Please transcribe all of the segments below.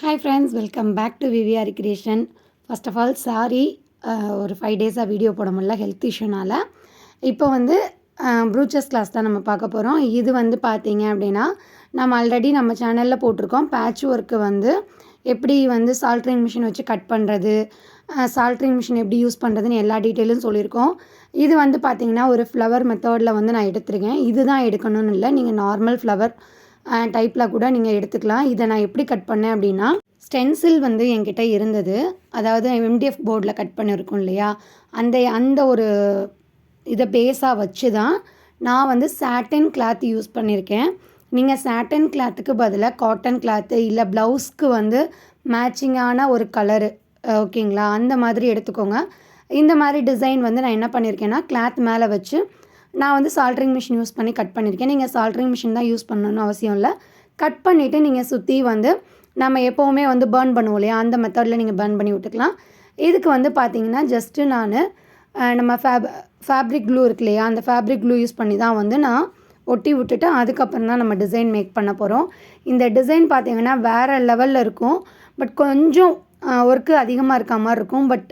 Hi friends, welcome back to VVR Creation. First of all, sorry ஒரு 5 டேஸாக video போட முடியல ஹெல்த் இஷ்யூனால். இப்போ வந்து ப்ரூச்சஸ் கிளாஸ் தான் நம்ம பார்க்க போகிறோம். இது வந்து பார்த்தீங்க அப்படின்னா நம்ம ஆல்ரெடி நம்ம சேனலில் போட்டிருக்கோம். பேட்ச் ஒர்க்கு வந்து எப்படி வந்து சால்ட்ரிங் மிஷின் வச்சு கட் பண்ணுறது, சால்ட்ரிங் மிஷின் எப்படி யூஸ் பண்ணுறதுன்னு எல்லா டீட்டெயிலும் சொல்லியிருக்கோம். இது வந்து பார்த்திங்கன்னா ஒரு ஃப்ளவர் மெத்தடில் வந்து நான் எடுத்திருக்கேன். இது தான் எடுக்கணும்னு இல்லை, நீங்கள் நார்மல் ஃப்ளவர் டைப்பில் கூட நீங்கள் எடுத்துக்கலாம். இதை நான் எப்படி கட் பண்ணேன் அப்படின்னா, ஸ்டென்சில் வந்து என்கிட்ட இருந்தது. அதாவது MDF போர்டில் கட் பண்ணியிருக்கோம் இல்லையா, அந்த ஒரு இதை பேஸாக வச்சு தான் நான் வந்து சாட்டின் கிளாத் யூஸ் பண்ணியிருக்கேன். நீங்கள் சாட்டின் கிளாத்துக்கு பதிலாக காட்டன் கிளாத்து இல்லை ப்ளவுஸ்க்கு வந்து மேட்சிங்கான ஒரு கலரு ஓகேங்களா, அந்த மாதிரி எடுத்துக்கோங்க. இந்த மாதிரி டிசைன் வந்து நான் என்ன பண்ணியிருக்கேன்னா கிளாத் மேலே வச்சு நான் வந்து சால்ட்ரிங் மிஷின் யூஸ் பண்ணி கட் பண்ணியிருக்கேன். நீங்கள் சால்ட்ரிங் மிஷின் தான் யூஸ் பண்ணணும்னு அவசியம் இல்லை. கட் பண்ணிவிட்டு நீங்கள் சுற்றி வந்து நம்ம எப்போவுமே வந்து பர்ன் பண்ணுவோம் இல்லையா, அந்த மெத்தடில் நீங்கள் பர்ன் பண்ணி விட்டுக்கலாம். இதுக்கு வந்து பார்த்திங்கன்னா ஜஸ்ட்டு நான் நம்ம ஃபேப்ரிக் க்ளூ இருக்கு இல்லையா, அந்த ஃபேப்ரிக் க்ளூ யூஸ் பண்ணி தான் வந்து நான் ஒட்டி விட்டுட்டு அதுக்கப்புறம் தான் நம்ம டிசைன் மேக் பண்ண போகிறோம். இந்த டிசைன் பார்த்திங்கன்னா வேறு லெவலில் இருக்கும். பட் கொஞ்சம் ஒர்க்கு அதிகமாக இருக்க மாதிரி இருக்கும். பட்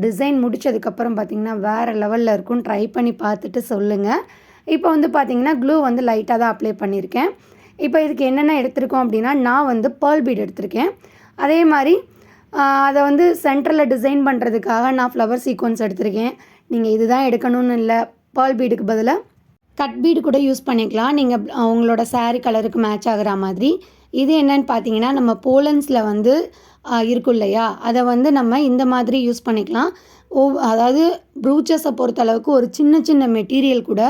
டிசைன் முடித்ததுக்கப்புறம் பார்த்திங்கன்னா வேறு லெவலில் இருக்கும். ட்ரை பண்ணி பார்த்துட்டு சொல்லுங்கள். இப்போ வந்து பார்த்திங்கன்னா க்ளூ வந்து லைட்டாக தான் அப்ளை பண்ணியிருக்கேன். இப்போ இதுக்கு என்னென்ன எடுத்திருக்கோம் அப்படின்னா, நான் வந்து பேர்ல் பீட் எடுத்திருக்கேன். அதே மாதிரி அதை வந்து சென்டரில் டிசைன் பண்ணுறதுக்காக நான் ஃப்ளவர் சீக்வன்ஸ் எடுத்திருக்கேன். நீங்கள் இது தான் எடுக்கணும்னு இல்லை, பேர்ல் பீடுக்கு பதிலாக கட் பீடு கூட யூஸ் பண்ணிக்கலாம், நீங்கள் உங்களோட சாரீ கலருக்கு மேட்ச் ஆகிற மாதிரி. இது என்னன்னு பார்த்தீங்கன்னா, நம்ம போலன்ஸில் வந்து இருக்கும் இல்லையா, அதை வந்து நம்ம இந்த மாதிரி யூஸ் பண்ணிக்கலாம். அதாவது ப்ரூச்சஸை பொறுத்தளவுக்கு ஒரு சின்ன சின்ன மெட்டீரியல் கூட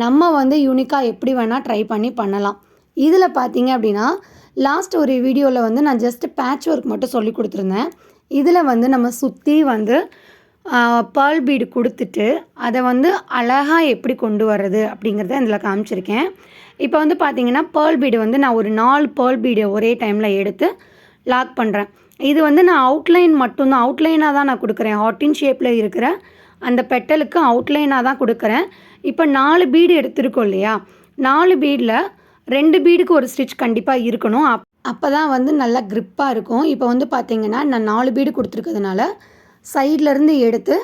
நம்ம வந்து யூனிக்காக எப்படி வேணால் ட்ரை பண்ணி பண்ணலாம். இதில் பார்த்தீங்க அப்படின்னா லாஸ்ட் ஒரு வீடியோவில் வந்து நான் ஜஸ்ட்டு பேட்ச் ஒர்க் மட்டும் சொல்லி கொடுத்துருந்தேன். இதில் வந்து நம்ம சுற்றி வந்து பேர்ல் பீடு கொடுத்துட்டு அதை வந்து அழகாக எப்படி கொண்டு வர்றது அப்படிங்கிறத இதில் காமிச்சிருக்கேன். இப்போ வந்து பார்த்திங்கன்னா பேர்ல் பீடு வந்து நான் ஒரு 4 பேர்ல் பீடு ஒரே டைமில் எடுத்து லாக் பண்ணுறேன். இது வந்து நான் அவுட்லைன் மட்டும்தான், அவுட்லைனாக தான் நான் கொடுக்குறேன். ஹார்ட்டின் ஷேப்பில் இருக்கிற அந்த பெட்டலுக்கு அவுட்லைனாக தான் கொடுக்குறேன். இப்போ 4 பீடு எடுத்துருக்கோம் இல்லையா, 4 பீடில் 2 பீடுக்கு ஒரு ஸ்டிச் கண்டிப்பாக இருக்கணும். அப்போ தான் வந்து நல்லா க்ரிப்பாக இருக்கும். இப்போ வந்து பார்த்திங்கன்னா நான் 4 பீடு கொடுத்துருக்கிறதுனால சைட்லேருந்து எடுத்து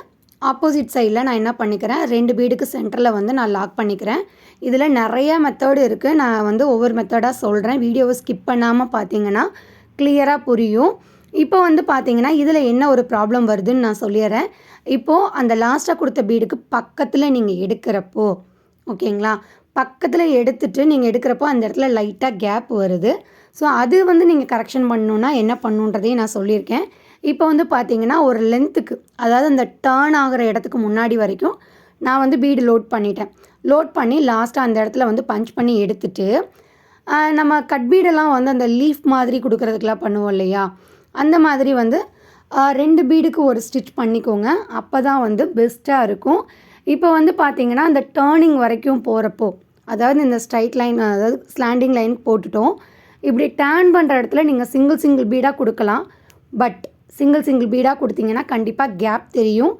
ஆப்போசிட் சைடில் நான் என்ன பண்ணிக்கிறேன், 2 பீடுக்கு சென்டரில் வந்து நான் லாக் பண்ணிக்கிறேன். இதில் நிறைய மெத்தடு இருக்குது. நான் வந்து ஒவ்வொரு மெத்தடாக சொல்கிறேன். வீடியோவை ஸ்கிப் பண்ணாமல் பார்த்தீங்கன்னா கிளியராக புரியும். இப்போ வந்து பார்த்திங்கன்னா இதில் என்ன ஒரு ப்ராப்ளம் வருதுன்னு நான் சொல்லிடுறேன். இப்போது அந்த லாஸ்ட்டாக கொடுத்த பீடுக்கு பக்கத்தில் நீங்கள் எடுக்கிறப்போ ஓகேங்களா, பக்கத்தில் எடுத்துகிட்டு நீங்கள் எடுக்கிறப்போ அந்த இடத்துல லைட்டாக கேப் வருது. ஸோ அது வந்து நீங்கள் கரெக்ஷன் பண்ணணுன்னா என்ன பண்ணுன்றதையும் நான் சொல்லியிருக்கேன். இப்போ வந்து பார்த்திங்கன்னா ஒரு லென்த்துக்கு, அதாவது அந்த டர்ன் ஆகிற இடத்துக்கு முன்னாடி வரைக்கும் நான் வந்து பீடு லோட் பண்ணிட்டேன். லோட் பண்ணி லாஸ்ட்டாக அந்த இடத்துல வந்து பஞ்ச் பண்ணி எடுத்துட்டு நம்ம கட் பீடெல்லாம் வந்து அந்த லீஃப் மாதிரி கொடுக்குறதுக்கெலாம் பண்ணுவோம் இல்லையா, அந்த மாதிரி வந்து 2 பீடுக்கு ஒரு ஸ்டிச் பண்ணிக்கோங்க. அப்போ தான் வந்து பெஸ்ட்டாக இருக்கும். இப்போ வந்து பார்த்திங்கன்னா அந்த டேர்னிங் வரைக்கும் போகிறப்போ, அதாவது இந்த ஸ்ட்ரைட் லைன், அதாவது ஸ்லாண்டிங் லைன் போட்டுட்டோம். இப்படி டேர்ன் பண்ணுற இடத்துல நீங்கள் சிங்கிள் பீடாக கொடுக்கலாம். பட் சிங்கிள் பீடாக கொடுத்தீங்கன்னா கண்டிப்பாக கேப் தெரியும்.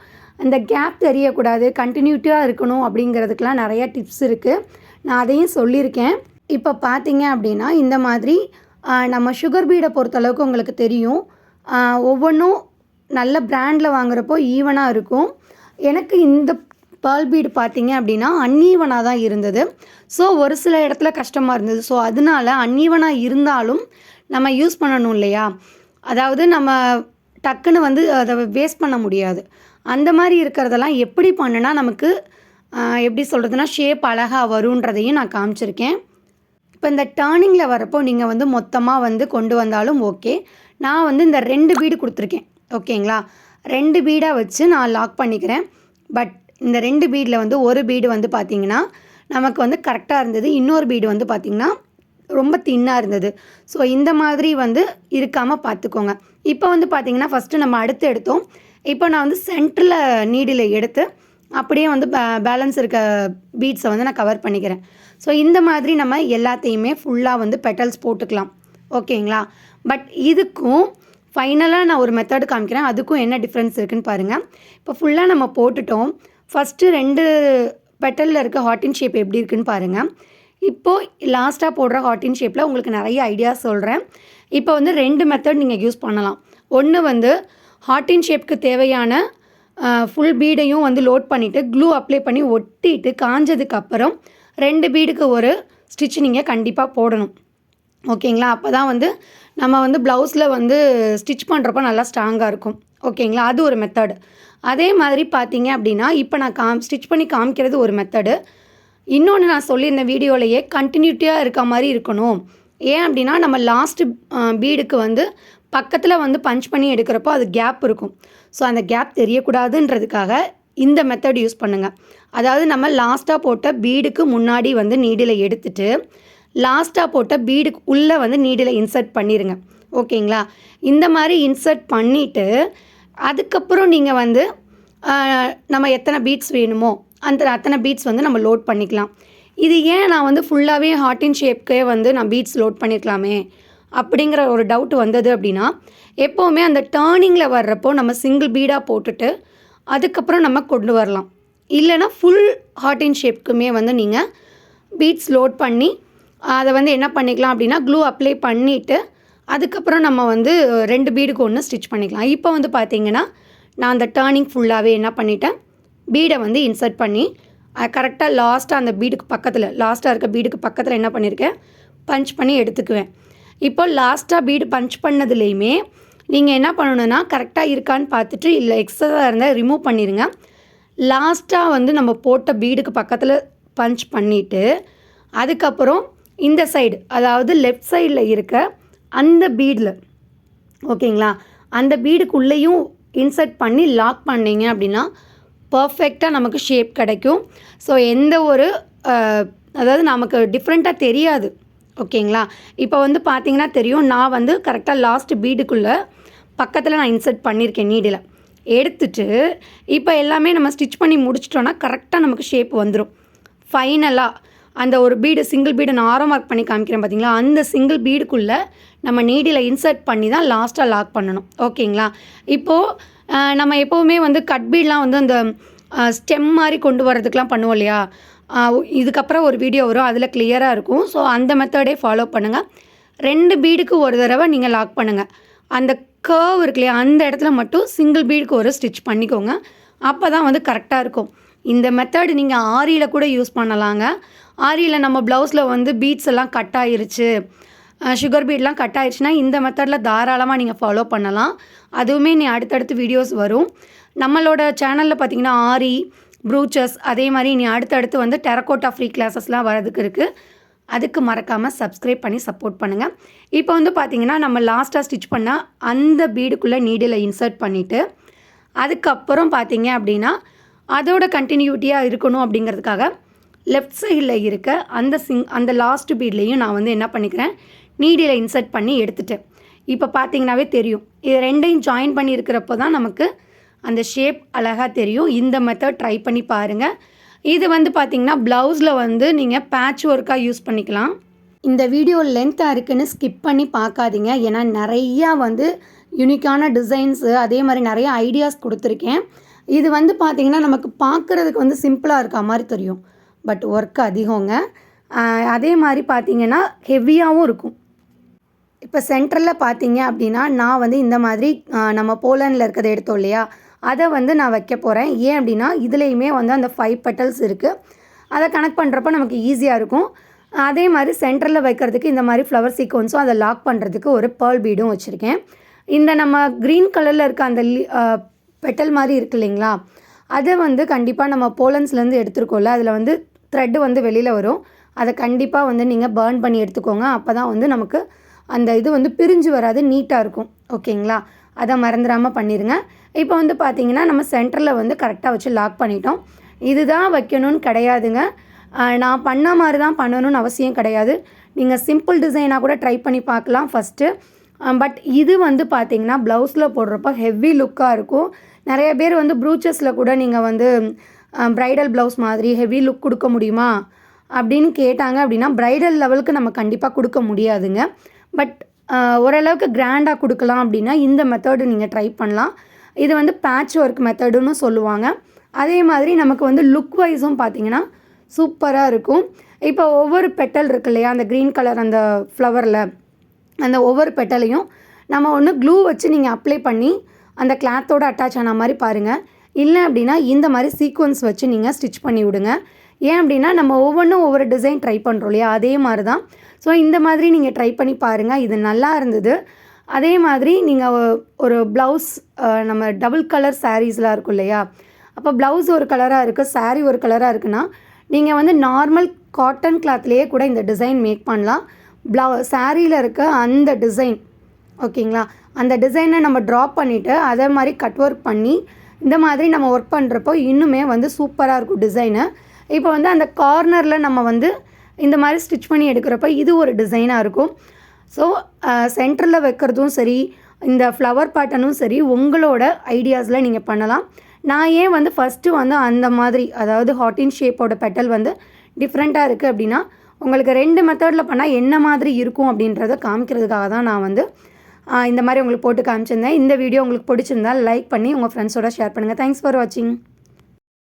அந்த கேப் தெரியக்கூடாது, கண்டினியூட்டியாக இருக்கணும். அப்படிங்கிறதுக்கெலாம் நிறையா டிப்ஸ் இருக்குது, நான் அதையும் சொல்லியிருக்கேன். இப்போ பார்த்தீங்க அப்படின்னா இந்த மாதிரி நம்ம சுகர் பீடை பொறுத்தளவுக்கு உங்களுக்கு தெரியும், ஒவ்வொன்றும் நல்ல பிராண்டில் வாங்குகிறப்போ ஈவனாக இருக்கும். எனக்கு இந்த பேர்ல் பீடு பார்த்தீங்க அப்படின்னா அன்ஈவனாக தான் இருந்தது. ஸோ ஒரு சில இடத்துல கஷ்டமாக இருந்தது. ஸோ அதனால அன்ஈவனாக இருந்தாலும் நம்ம யூஸ் பண்ணணும் இல்லையா, அதாவது நம்ம டக்குன்னு வந்து அதை வேஸ்ட் பண்ண முடியாது. அந்த மாதிரி இருக்கிறதெல்லாம் எப்படி பண்ணுனா நமக்கு எப்படி சொல்கிறதுனா ஷேப் அழகாக வருன்றதையும் நான் காமிச்சிருக்கேன். இப்போ இந்த டர்னிங்கில் வரப்போ நீங்கள் வந்து மொத்தமாக வந்து கொண்டு வந்தாலும் ஓகே. நான் வந்து இந்த 2 பீடு கொடுத்துருக்கேன் ஓகேங்களா, 2 பீடாக வச்சு நான் லாக் பண்ணிக்கிறேன். பட் இந்த 2 பீடில் வந்து ஒரு பீடு வந்து பார்த்திங்கன்னா நமக்கு வந்து கரெக்டாக இருந்தது, இன்னொரு பீடு வந்து பார்த்திங்கன்னா ரொம்ப தின்னாக இருந்தது. ஸோ இந்த மாதிரி வந்து இருக்காமல் பார்த்துக்கோங்க. இப்போ வந்து பார்த்திங்கன்னா ஃபஸ்ட்டு நம்ம அடுத்து எடுத்தோம். இப்போ நான் வந்து சென்டரில் நீடில் எடுத்து அப்படியே வந்து பேலன்ஸ் இருக்க பீட்ஸை வந்து நான் கவர் பண்ணிக்கிறேன். ஸோ இந்த மாதிரி நம்ம எல்லாத்தையுமே ஃபுல்லாக வந்து பெட்டல்ஸ் போட்டுக்கலாம் ஓகேங்களா. பட் இதுக்கும் ஃபைனலாக நான் ஒரு மெத்தடு காமிக்கிறேன், அதுக்கும் என்ன டிஃப்ரென்ஸ் இருக்குதுன்னு பாருங்கள். இப்போ ஃபுல்லாக நம்ம போட்டுட்டோம். ஃபஸ்ட்டு 2 பெட்டலில் இருக்க ஹார்ட்டின் ஷேப் எப்படி இருக்குதுன்னு பாருங்கள். இப்போது லாஸ்ட்டாக போடுற ஹார்ட்டின் ஷேப்பில் உங்களுக்கு நிறைய ஐடியா சொல்கிறேன். இப்போ வந்து 2 மெத்தட் நீங்கள் யூஸ் பண்ணலாம். ஒன்று வந்து ஹார்ட் இன் ஷேப்க்கு தேவையான ஃபுல் பீடையும் வந்து லோட் பண்ணிவிட்டு க்ளூ அப்ளை பண்ணி ஒட்டிட்டு காஞ்சதுக்கப்புறம் 2 பீடுக்கு ஒரு ஸ்டிச் நீங்கள் கண்டிப்பாக போடணும். ஓகேங்களா? அப்போ தான் வந்து நம்ம வந்து ப்ளவுஸில் வந்து ஸ்டிச் பண்ணுறப்போ நல்லா ஸ்ட்ராங்காக இருக்கும். ஓகேங்களா? அது ஒரு மெத்தடு. அதே மாதிரி பார்த்தீங்க அப்படின்னா இப்போ நான் ஸ்டிச் பண்ணி காமிக்கிறது ஒரு மெத்தடு. இன்னொன்று நான் சொல்லியிருந்தேன் வீடியோலையே கண்டினியூட்டியாக இருக்க மாதிரி இருக்கணும். ஏன் அப்படின்னா நம்ம லாஸ்ட்டு பீடுக்கு வந்து பக்கத்தில் வந்து பஞ்ச் பண்ணி எடுக்கிறப்போ அது கேப் இருக்கும். ஸோ அந்த கேப் தெரியக்கூடாதுன்றதுக்காக இந்த மெத்தட் யூஸ் பண்ணுங்கள். அதாவது நம்ம லாஸ்ட்டாக போட்ட பீடுக்கு முன்னாடி வந்து நீடில் எடுத்துட்டு லாஸ்ட்டாக போட்ட பீடுக்கு உள்ளே வந்து நீடில் இன்சர்ட் பண்ணிடுங்க. ஓகேங்களா? இந்த மாதிரி இன்சர்ட் பண்ணிவிட்டு அதுக்கப்புறம் நீங்கள் வந்து நம்ம எத்தனை பீட்ஸ் வேணுமோ அத்தனை பீட்ஸ் வந்து நம்ம லோட் பண்ணிக்கலாம். இது ஏன் நான் வந்து ஃபுல்லாகவே ஹார்ட் இன் ஷேப்க்கே வந்து நான் பீட்ஸ் லோட் பண்ணியிருக்கலாமே அப்படிங்கிற ஒரு டவுட் வந்தது அப்படின்னா, எப்போவுமே அந்த டேர்னிங்கில் வர்றப்போ நம்ம சிங்கிள் பீடாக போட்டுட்டு அதுக்கப்புறம் நம்ம கொண்டு வரலாம். இல்லைனா ஃபுல் ஹார்ட் இன் ஷேப்க்குமே வந்து நீங்கள் பீட்ஸ் லோட் பண்ணி அதை வந்து என்ன பண்ணிக்கலாம் அப்படின்னா க்ளூ அப்ளை பண்ணிவிட்டு அதுக்கப்புறம் நம்ம வந்து 2 பீடுக்கு ஒன்று ஸ்டிச் பண்ணிக்கலாம். இப்போ வந்து பார்த்திங்கன்னா நான் அந்த டேர்னிங் ஃபுல்லாகவே என்ன பண்ணிட்டேன், பீடை வந்து இன்சர்ட் பண்ணி கரெக்டாக லாஸ்ட்டாக அந்த பீடுக்கு பக்கத்தில் லாஸ்ட்டாக இருக்க பீடுக்கு பக்கத்தில் என்ன பண்ணியிருக்கேன், பஞ்ச் பண்ணி எடுத்துக்குவேன். இப்போ லாஸ்ட்டாக பீடு பஞ்ச் பண்ணதுலேயுமே நீங்கள் என்ன பண்ணணுன்னா கரெக்டாக இருக்கான்னு பார்த்துட்டு இல்லை எக்ஸ்ட்ரா இருந்தால் ரிமூவ் பண்ணிடுங்க. லாஸ்ட்டாக வந்து நம்ம போட்ட பீடுக்கு பக்கத்தில் பஞ்ச் பண்ணிவிட்டு அதுக்கப்புறம் இந்த சைடு அதாவது லெஃப்ட் சைடில் இருக்க அந்த பீடில் ஓகேங்களா அந்த பீடுக்குள்ளேயும் இன்சர்ட் பண்ணி லாக் பண்ணிங்க அப்படின்னா பர்ஃபெக்டாக நமக்கு ஷேப் கிடைக்கும். ஸோ எந்த ஒரு அதாவது நமக்கு டிஃப்ரெண்ட்டாக தெரியாது. ஓகேங்களா? இப்போ வந்து பார்த்திங்கன்னா தெரியும், நான் வந்து கரெக்டாக லாஸ்ட் பீடுக்குள்ளே பக்கத்தில் நான் இன்சர்ட் பண்ணியிருக்கேன் நீடில் எடுத்துட்டு. இப்போ எல்லாமே நம்ம ஸ்டிச் பண்ணி முடிச்சிட்டோன்னா கரெக்டாக நமக்கு ஷேப் வந்துடும். ஃபைனலாக அந்த ஒரு பீடு சிங்கிள் பீடு நான் ஆரோ மார்க் பண்ணி காமிக்கிறேன் பார்த்தீங்களா, அந்த சிங்கிள் பீடுக்குள்ளே நம்ம நீடில் இன்சர்ட் பண்ணி தான் லாஸ்ட்டாக லாக் பண்ணணும். ஓகேங்களா? இப்போது நம்ம எப்போவுமே வந்து கட் பீட்லாம் வந்து அந்த ஸ்டெம் மாதிரி கொண்டு வரதுக்கெலாம் பண்ணுவோம் இல்லையா, இதுக்கப்புறம் ஒரு வீடியோ வரும் அதில் கிளியராக இருக்கும். ஸோ அந்த மெத்தடே ஃபாலோ பண்ணுங்கள். 2 பீடுக்கு ஒரு தடவை நீங்கள் லாக் பண்ணுங்கள். அந்த கர்வ் இருக்கு இல்லையா அந்த இடத்துல மட்டும் சிங்கிள் பீடுக்கு ஒரு ஸ்டிச் பண்ணிக்கோங்க. அப்போ தான் வந்து கரெக்டாக இருக்கும். இந்த மெத்தட் நீங்கள் ஆரியில் கூட யூஸ் பண்ணலாங்க. ஆரியில் நம்ம ப்ளவுஸில் வந்து பீட்ஸ் எல்லாம் கட் ஆகிருச்சு, சுகர் பீட்லாம் கட் ஆகிடுச்சுன்னா இந்த மெத்தடில் தாராளமாக நீங்கள் ஃபாலோ பண்ணலாம். அதுவுமே நீ அடுத்தடுத்து வீடியோஸ் வரும் நம்மளோட சேனலில். பார்த்திங்கன்னா ஆரி ப்ரூச்சஸ் அதே மாதிரி நீ அடுத்தடுத்து வந்து டெரக்கோட்டா ஃப்ரீ கிளாஸஸ்லாம் வரதுக்கு இருக்குது. அதுக்கு மறக்காமல் சப்ஸ்கிரைப் பண்ணி சப்போர்ட் பண்ணுங்கள். இப்போ வந்து பார்த்திங்கன்னா நம்ம லாஸ்ட்டாக ஸ்டிச் பண்ணால் அந்த பீடுக்குள்ளே நீடில் இன்சர்ட் பண்ணிவிட்டு அதுக்கப்புறம் பார்த்திங்க அப்படின்னா அதோட கண்டினியூட்டியாக இருக்கணும் அப்படிங்கிறதுக்காக லெஃப்ட் சைடில் இருக்க அந்த லாஸ்ட் பீட்லேயும் நான் வந்து என்ன பண்ணிக்கிறேன், நீடில் இன்சர்ட் பண்ணி எடுத்துட்டேன். இப்போ பார்த்திங்கனாவே தெரியும், இது 2ஐயும் ஜாயின் பண்ணி இருக்கிறப்போ தான் நமக்கு அந்த ஷேப் அழகாக தெரியும். இந்த மெத்தட் ட்ரை பண்ணி பாருங்கள். இது வந்து பார்த்திங்கன்னா ப்ளவுஸில் வந்து நீங்கள் பேட்ச் ஒர்க்காக யூஸ் பண்ணிக்கலாம். இந்த வீடியோ லென்த்தாக இருக்குன்னு ஸ்கிப் பண்ணி பார்க்காதீங்க. ஏன்னா நிறையா வந்து யூனிக்கான டிசைன்ஸு அதே மாதிரி நிறைய ஐடியாஸ் கொடுத்துருக்கேன். இது வந்து பார்த்திங்கன்னா நமக்கு பார்க்குறதுக்கு வந்து சிம்பிளாக இருக்க மாதிரி தெரியும், பட் ஒர்க் அதிகங்க. அதே மாதிரி பார்த்திங்கன்னா ஹெவியாகவும் இருக்கும். இப்போ சென்டரில் பார்த்தீங்க அப்படின்னா நான் வந்து இந்த மாதிரி நம்ம போலனில் இருக்கிறத எடுத்தோம் இல்லையா, அதை வந்து நான் வைக்க போகிறேன். ஏன் அப்படின்னா இதுலேயுமே வந்து அந்த 5 பெட்டல்ஸ் இருக்குது. அதை கனெக்ட் பண்ணுறப்ப நமக்கு ஈஸியாக இருக்கும். அதே மாதிரி சென்டரில் வைக்கிறதுக்கு இந்த மாதிரி ஃப்ளவர் சீக்வன்ஸும் அதை லாக் பண்ணுறதுக்கு ஒரு பேர்ல் பீடும் வச்சுருக்கேன். இந்த நம்ம க்ரீன் கலரில் இருக்க அந்த பெட்டல் மாதிரி இருக்குது இல்லைங்களா, அதை வந்து கண்டிப்பாக நம்ம போலன்ஸ்லேருந்து எடுத்துருக்கோம்ல, அதில் வந்து த்ரெட்டு வந்து வெளியில் வரும். அதை கண்டிப்பாக வந்து நீங்கள் பர்ன் பண்ணி எடுத்துக்கோங்க. அப்போ தான் வந்து நமக்கு அந்த இது வந்து பிரிஞ்சு வராது, நீட்டாக இருக்கும். ஓகேங்களா? அதை மறந்துடாமல் பண்ணிடுங்க. இப்போ வந்து பார்த்திங்கன்னா நம்ம சென்டரில் வந்து கரெக்டாக வச்சு லாக் பண்ணிட்டோம். இதுதான் வைக்கணும்னு கிடையாதுங்க. நான் பண்ண மாதிரி தான் பண்ணணும்னு அவசியம் கிடையாது. நீங்கள் சிம்பிள் டிசைனாக கூட ட்ரை பண்ணி பார்க்கலாம் ஃபஸ்ட்டு. பட் இது வந்து பார்த்திங்கன்னா ப்ளவுஸில் போடுறப்போ ஹெவி லுக்காக இருக்கும். நிறைய பேர் வந்து ப்ரூச்சஸில் கூட நீங்கள் வந்து ப்ரைடல் ப்ளவுஸ் மாதிரி ஹெவி லுக் கொடுக்க முடியுமா அப்படின்னு கேட்டாங்க. அப்படின்னா ப்ரைடல் லெவலுக்கு நம்ம கண்டிப்பாக கொடுக்க முடியாதுங்க. பட் ஓரளவுக்கு கிராண்டாக கொடுக்கலாம் அப்படின்னா இந்த மெத்தடு நீங்கள் ட்ரை பண்ணலாம். இது வந்து பேட்ச் ஒர்க் மெத்தடுன்னு சொல்லுவாங்க. அதே மாதிரி நமக்கு வந்து லுக் வைஸும் பார்த்திங்கன்னா சூப்பராக இருக்கும். இப்போ ஒவ்வொரு பெட்டல் இருக்கு இல்லையா, அந்த க்ரீன் கலர் அந்த ஃப்ளவரில் அந்த ஒவ்வொரு பெட்டலையும் நம்ம ஒன்று க்ளூ வச்சு நீங்கள் அப்ளை பண்ணி அந்த கிளாத்தோடு அட்டாச் ஆன மாதிரி பாருங்கள். இல்லை அப்படின்னா இந்த மாதிரி சீக்வன்ஸ் வச்சு நீங்கள் ஸ்டிச் பண்ணி விடுங்க. ஏன் அப்படின்னா நம்ம ஒவ்வொன்றும் ஒவ்வொரு டிசைன் ட்ரை பண்ணுறோம் இல்லையா, அதே மாதிரி தான். ஸோ இந்த மாதிரி நீங்கள் ட்ரை பண்ணி பாருங்கள். இது நல்லா இருந்தது. அதே மாதிரி நீங்கள் ஒரு ப்ளவுஸ், நம்ம டபுள் கலர் சாரீஸ்லாம் இருக்கும் இல்லையா, அப்போ ப்ளவுஸ் ஒரு கலராக இருக்குது, சாரீ ஒரு கலராக இருக்குன்னா நீங்கள் வந்து நார்மல் காட்டன் கிளாத்லேயே கூட இந்த டிசைன் மேக் பண்ணலாம். சாரியில் இருக்க அந்த டிசைன் ஓகேங்களா, அந்த டிசைனை நம்ம ட்ராப் பண்ணிவிட்டு அதே மாதிரி கட் ஒர்க் பண்ணி இந்த மாதிரி நம்ம ஒர்க் பண்ணுறப்போ இன்னுமே வந்து சூப்பராக இருக்கும் டிசைனு. இப்போ வந்து அந்த கார்னரில் நம்ம வந்து இந்த மாதிரி ஸ்டிச் பண்ணி எடுக்கிறப்ப இது ஒரு டிசைனாக இருக்கும். ஸோ சென்டரில் வைக்கிறதும் சரி, இந்த ஃப்ளவர் பேட்டர்னும் சரி, உங்களோட ஐடியாஸில் நீங்கள் பண்ணலாம். நான் ஏன் வந்து ஃபஸ்ட்டு வந்து அந்த மாதிரி, அதாவது ஹார்டின் ஷேப்போட பெட்டல் வந்து டிஃப்ரெண்ட்டாக இருக்குது அப்படின்னா, உங்களுக்கு 2 மெத்தடில் பண்ணால் என்ன மாதிரி இருக்கும் அப்படின்றத காமிக்கிறதுக்காக தான் நான் வந்து இந்த மாதிரி உங்களுக்கு போட்டு காமிச்சிருந்தேன். இந்த வீடியோ உங்களுக்கு பிடிச்சிருந்தால் லைக் பண்ணி உங்கள் ஃப்ரெண்ட்ஸோட ஷேர் பண்ணுங்கள். தேங்க்ஸ் ஃபார் வாட்சிங்.